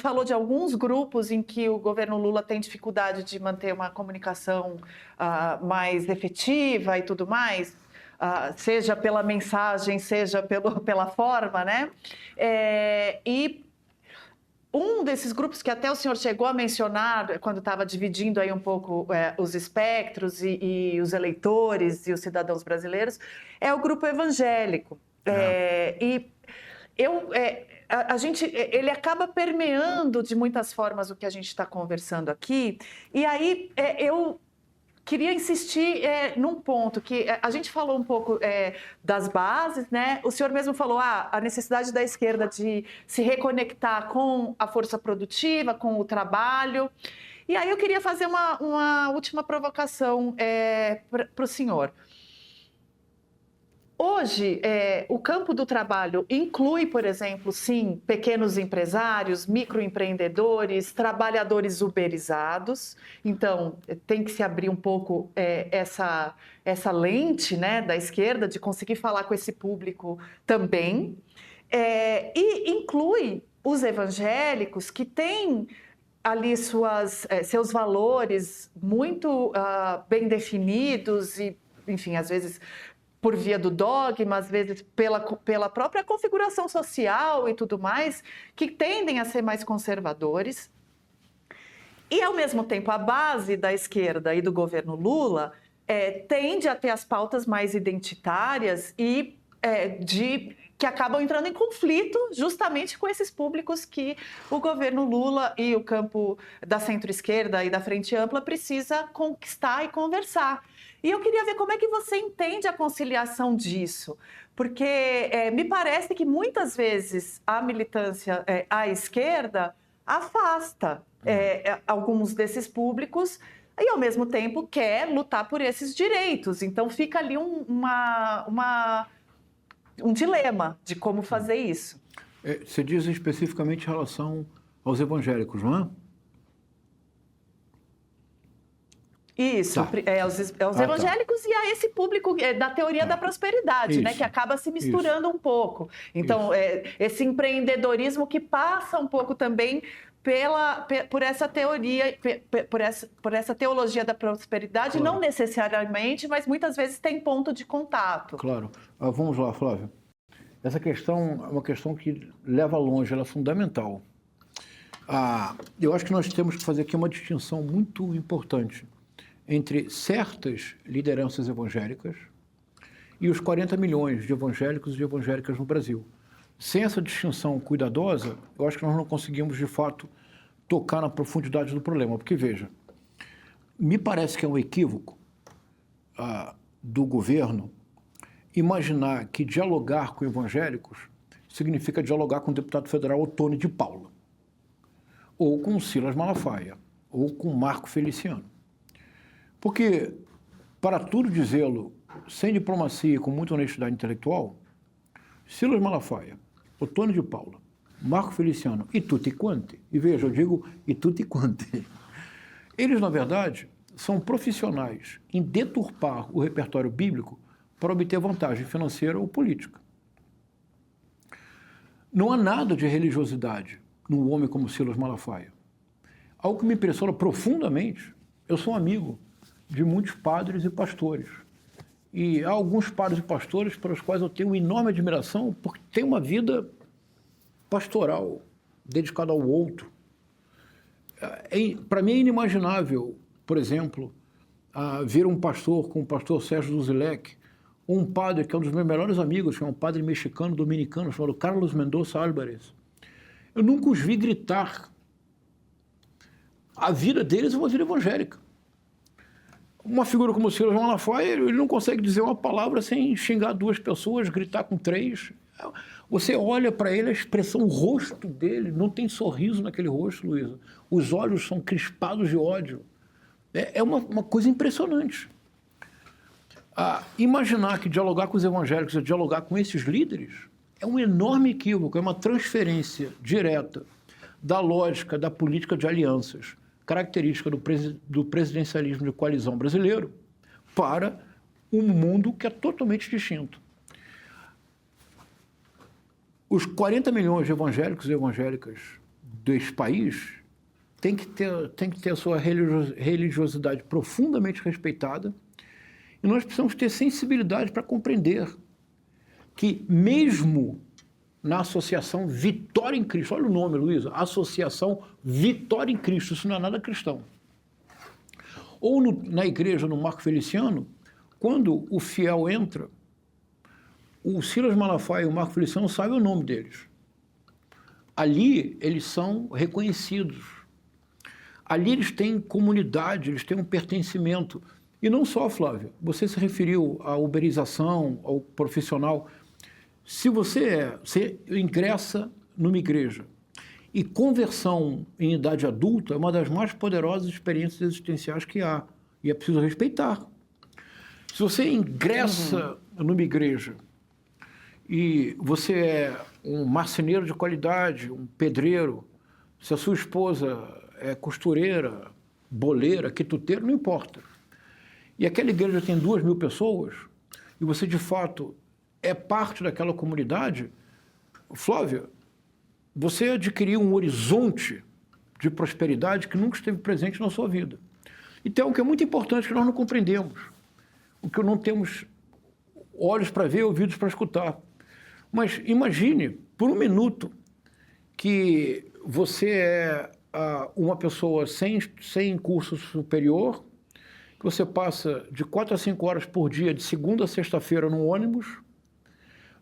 falou de alguns grupos em que o governo Lula tem dificuldade de manter uma comunicação mais efetiva e tudo mais, seja pela mensagem, seja pela forma, né? E um desses grupos que até o senhor chegou a mencionar quando estava dividindo aí um pouco os espectros e os eleitores e os cidadãos brasileiros é o grupo evangélico. Ele acaba permeando de muitas formas o que a gente está conversando aqui. E aí eu queria insistir num ponto que a gente falou um pouco das bases, né? O senhor mesmo falou a necessidade da esquerda de se reconectar com a força produtiva, com o trabalho. E aí eu queria fazer uma última provocação para o senhor. Hoje, o campo do trabalho inclui, por exemplo, sim, pequenos empresários, microempreendedores, trabalhadores uberizados. Então, tem que se abrir um pouco essa lente, né, da esquerda de conseguir falar com esse público também. E inclui os evangélicos que têm ali seus valores muito bem definidos e, enfim, às vezes por via do dogma, às vezes pela própria configuração social e tudo mais, que tendem a ser mais conservadores. E, ao mesmo tempo, a base da esquerda e do governo Lula tende a ter as pautas mais identitárias e que acabam entrando em conflito justamente com esses públicos que o governo Lula e o campo da centro-esquerda e da frente ampla precisa conquistar e conversar. E eu queria ver como é que você entende a conciliação disso, porque me parece que muitas vezes a militância à esquerda afasta alguns desses públicos e, ao mesmo tempo, quer lutar por esses direitos. Então, fica ali um dilema de como fazer isso. Você diz especificamente em relação aos evangélicos, não é? Isso, Tá. aos evangélicos e a esse público da teoria da prosperidade, né, que acaba se misturando um pouco. Então, esse empreendedorismo que passa um pouco também por essa teoria, por essa teologia da prosperidade, claro. Não necessariamente, mas muitas vezes tem ponto de contato. Claro. Vamos lá, Flávia. Essa questão é uma questão que leva longe, ela é fundamental. Eu acho que nós temos que fazer aqui uma distinção muito importante entre certas lideranças evangélicas e os 40 milhões de evangélicos e evangélicas no Brasil. Sem essa distinção cuidadosa, eu acho que nós não conseguimos, de fato, tocar na profundidade do problema. Porque, veja, me parece que é um equívoco do governo imaginar que dialogar com evangélicos significa dialogar com o deputado federal Ottoni de Paula, ou com Silas Malafaia, ou com Marco Feliciano. Porque, para tudo dizê-lo sem diplomacia e com muita honestidade intelectual, Silas Malafaia, Ottoni de Paula, Marco Feliciano e tutti quanti, e veja, eu digo e tutti quanti, eles, na verdade, são profissionais em deturpar o repertório bíblico para obter vantagem financeira ou política. Não há nada de religiosidade num homem como Silas Malafaia. Algo que me impressiona profundamente, eu sou amigo de muitos padres e pastores. E há alguns padres e pastores para os quais eu tenho enorme admiração, porque têm uma vida pastoral, dedicada ao outro. Para mim é inimaginável, por exemplo, ver um pastor como o pastor Sérgio Duzilek, ou um padre que é um dos meus melhores amigos, que é um padre mexicano, dominicano, chamado Carlos Mendoza Álvarez. Eu nunca os vi gritar. A vida deles é uma vida evangélica. Uma figura como o Silas Malafaia, ele não consegue dizer uma palavra sem xingar duas pessoas, gritar com três. Você olha para ele, a expressão, o rosto dele, não tem sorriso naquele rosto, Luísa. Os olhos são crispados de ódio. É uma coisa impressionante. Imaginar que dialogar com os evangélicos é dialogar com esses líderes é um enorme equívoco, é uma transferência direta da lógica da política de alianças, característica do presidencialismo de coalizão brasileiro, para um mundo que é totalmente distinto. Os 40 milhões de evangélicos e evangélicas desse país tem que ter a sua religiosidade profundamente respeitada, e nós precisamos ter sensibilidade para compreender que mesmo na Associação Vitória em Cristo, olha o nome, Luísa, Associação Vitória em Cristo, isso não é nada cristão. Ou na igreja, no Marco Feliciano, quando o fiel entra, o Silas Malafaia e o Marco Feliciano sabem o nome deles. Ali eles são reconhecidos. Ali eles têm comunidade, eles têm um pertencimento. E não só, Flávio, você se referiu à uberização, ao profissional. Se você ingressa numa igreja e conversão em idade adulta é uma das mais poderosas experiências existenciais que há, e é preciso respeitar. Se você ingressa numa igreja e você é um marceneiro de qualidade, um pedreiro, se a sua esposa é costureira, boleira, quituteira, não importa. E aquela igreja tem 2.000 pessoas, e você, de fato, é parte daquela comunidade, Flávia, você adquiriu um horizonte de prosperidade que nunca esteve presente na sua vida. E tem algo que é muito importante que nós não compreendemos, o que não temos olhos para ver, ouvidos para escutar. Mas imagine, por um minuto, que você é uma pessoa sem curso superior, que você passa de 4 a 5 horas por dia, de segunda a sexta-feira, num ônibus,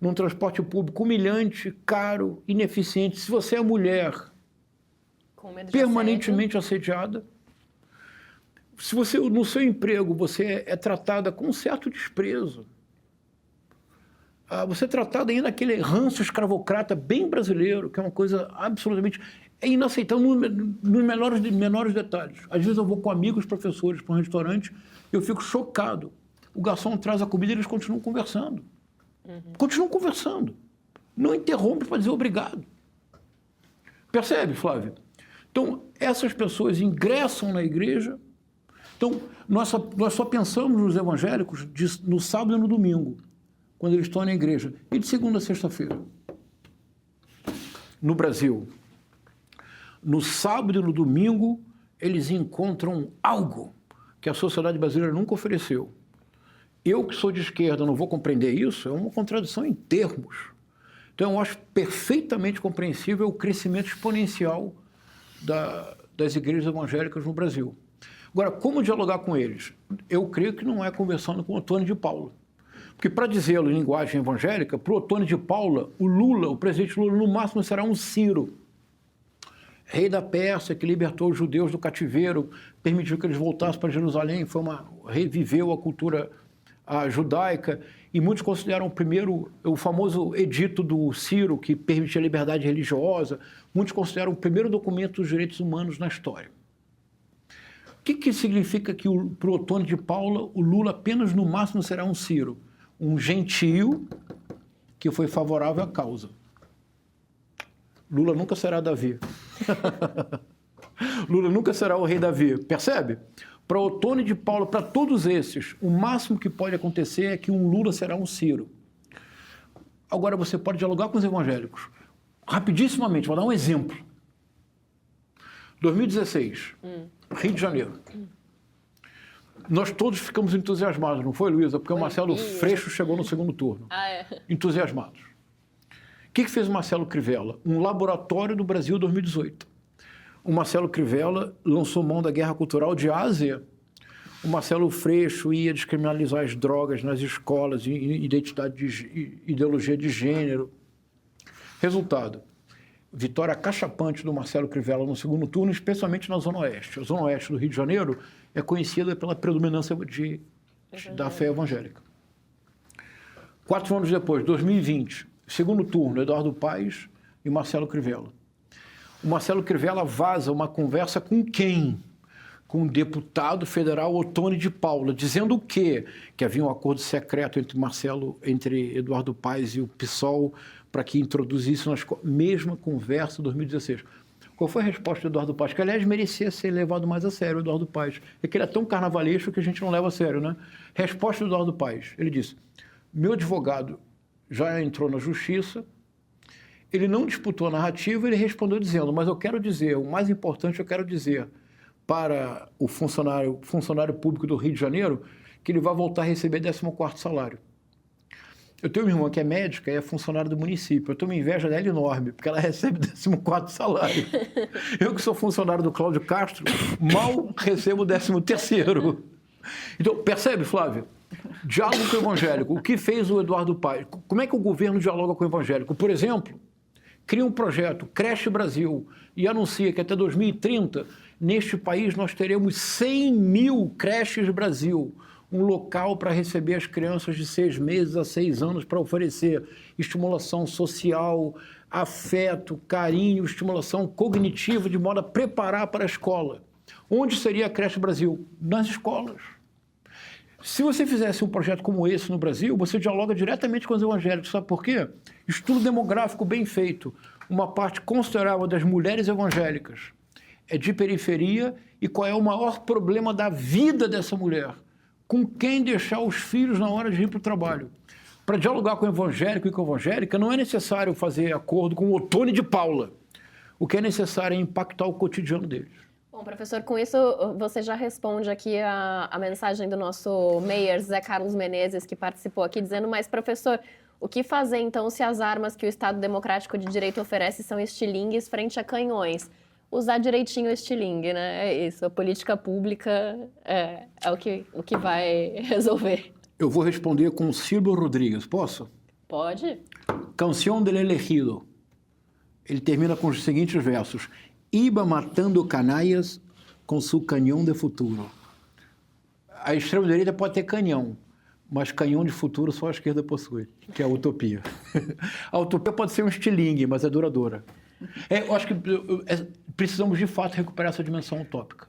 num transporte público humilhante, caro, ineficiente. Se você é mulher, permanentemente assediada, se você, no seu emprego, você é tratada com um certo desprezo, você é tratada ainda naquele ranço escravocrata bem brasileiro, que é uma coisa absolutamente inaceitável nos menores detalhes. Às vezes eu vou com amigos professores para um restaurante, eu fico chocado. O garçom traz a comida e eles continuam conversando. Continuam conversando. Não interrompe para dizer obrigado. Percebe, Flávio? Então, essas pessoas ingressam na igreja. Então, nós só pensamos nos evangélicos no sábado e no domingo, quando eles estão na igreja, e de segunda a sexta-feira. No Brasil, no sábado e no domingo, eles encontram algo que a sociedade brasileira nunca ofereceu. Eu, que sou de esquerda, não vou compreender isso, é uma contradição em termos. Então, eu acho perfeitamente compreensível o crescimento exponencial das igrejas evangélicas no Brasil. Agora, como dialogar com eles? Eu creio que não é conversando com o Ottoni de Paula. Porque, para dizê-lo em linguagem evangélica, para o Ottoni de Paula, o presidente Lula, no máximo, será um Ciro, rei da Pérsia, que libertou os judeus do cativeiro, permitiu que eles voltassem para Jerusalém, reviveu a cultura judaica, e muitos consideram o famoso edito do Ciro, que permitia a liberdade religiosa, muitos consideram o primeiro documento dos direitos humanos na história. O que significa que, para o Ottoni de Paula, o Lula apenas, no máximo, será um Ciro? Um gentio que foi favorável à causa. Lula nunca será Davi. Lula nunca será o rei Davi. Percebe? Para Ottoni de Paula, para todos esses, o máximo que pode acontecer é que um Lula será um Ciro. Agora, você pode dialogar com os evangélicos. Rapidissimamente, vou dar um exemplo. 2016, Rio de Janeiro. Nós todos ficamos entusiasmados, não foi, Luísa? Porque o Marcelo Freixo chegou no segundo turno. Entusiasmados. O que fez o Marcelo Crivella? Um laboratório do Brasil 2018. O Marcelo Crivella lançou mão da guerra cultural de Ásia. O Marcelo Freixo ia descriminalizar as drogas nas escolas, ideologia de gênero. Resultado, vitória cachapante do Marcelo Crivella no segundo turno, especialmente na Zona Oeste. A Zona Oeste do Rio de Janeiro é conhecida pela predominância da fé evangélica. 4 anos depois, 2020, segundo turno, Eduardo Paes e Marcelo Crivella. O Marcelo Crivella vaza uma conversa com quem? Com o deputado federal Ottoni de Paula, dizendo o quê? Que havia um acordo secreto entre Eduardo Paes e o PSOL para que introduzisse na mesma conversa em 2016. Qual foi a resposta do Eduardo Paes? Que, aliás, merecia ser levado mais a sério, o Eduardo Paes. É que ele é tão carnavalesco que a gente não leva a sério, né? Resposta do Eduardo Paes. Ele disse, meu advogado já entrou na justiça, Ele não disputou a narrativa, ele respondeu dizendo, mas eu quero dizer, o mais importante eu quero dizer para o funcionário público do Rio de Janeiro que ele vai voltar a receber 14º salário. Eu tenho uma irmã que é médica e é funcionária do município. Eu tenho uma inveja dela enorme, porque ela recebe 14º salário. Eu que sou funcionário do Cláudio Castro, mal recebo 13º. Então, percebe, Flávio? Diálogo com o evangélico. O que fez o Eduardo Paes? Como é que o governo dialoga com o evangélico? Por exemplo, cria um projeto, Creche Brasil, e anuncia que até 2030, neste país, nós teremos 100 mil creches Brasil, um local para receber as crianças de 6 meses a 6 anos para oferecer estimulação social, afeto, carinho, estimulação cognitiva, de modo a preparar para a escola. Onde seria a Creche Brasil? Nas escolas. Se você fizesse um projeto como esse no Brasil, você dialoga diretamente com os evangélicos. Sabe por quê? Estudo demográfico bem feito. Uma parte considerável das mulheres evangélicas é de periferia, e qual é o maior problema da vida dessa mulher? Com quem deixar os filhos na hora de ir para o trabalho. Para dialogar com o evangélico e com a evangélica, não é necessário fazer acordo com o Ottoni de Paula. O que é necessário é impactar o cotidiano deles. Bom, professor, com isso você já responde aqui a mensagem do nosso Mayor, Zé Carlos Menezes, que participou aqui, dizendo, mas, professor, o que fazer, então, se as armas que o Estado Democrático de Direito oferece são estilingues frente a canhões? Usar direitinho o estilingue, né? É isso, a política pública é o que vai resolver. Eu vou responder com Silvio Rodrigues, posso? Pode. Canção del Elegido. Ele termina com os seguintes versos. Iba matando canalhas com seu canhão de futuro. A extrema-direita pode ter canhão, mas canhão de futuro só a esquerda possui, que é a utopia. A utopia pode ser um estilingue, mas é duradoura. Eu acho que precisamos, de fato, recuperar essa dimensão utópica.